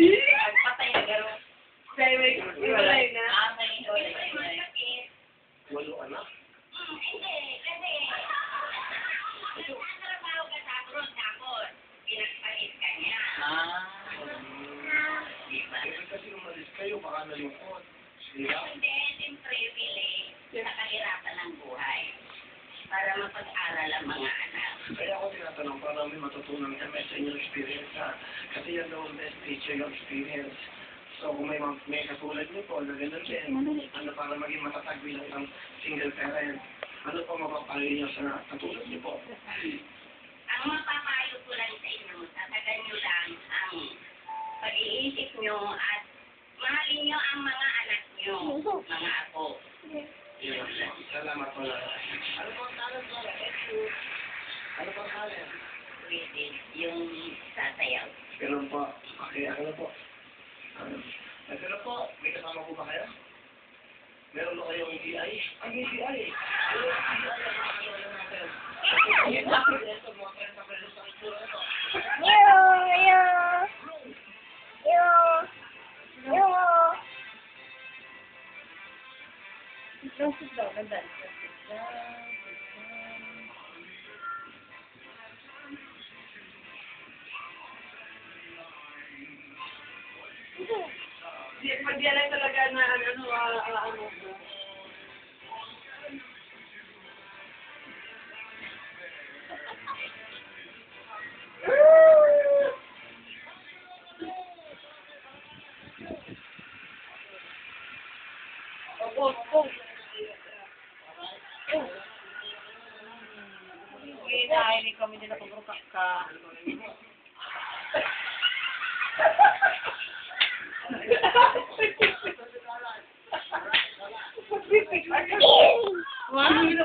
Patay na gano'n. Kaya may iwalay na. May hiwalay na. Walo anak. Hindi, kasi nagtatrabaho ka tapos pinagpalit ka niya. Diba? Kasi umalis kayo, baka nalungkot. Diba? Hindi, siyempre, pili sa kahirapan ng buhay para mapag-aral ang mga anak. Kaya ako tinatanong para may matutunan kami sa inyong experience ha. Kasi yan daw ang best teacher yung experience. So kung may katulad niyo po na gano'n din, ano para maging matatag bilang isang single parent, ano po mapapayo niyo sa katulad niyo po? Ang mapapayo ko lang sa inyo, tatagan nyo lang ang pag-iisip nyo at mahalin nyo ang mga anak nyo, mga apo. Yun. Salamat po lang. Ano po ang talent po? Ano po ang talent? Within yung sasayaw. Ganun po. Okay, ano po? Pero po, may kasama po ba kayo? Meron ba kayong ECI? Ang ECI! Ano yung ECI? Ano natin? Yung ito, mga 30 pesos ang itsura ito. Sit down, nandun. Pag yan ay talaga na ano. Hindi kami nila pagrupak ka. Wow.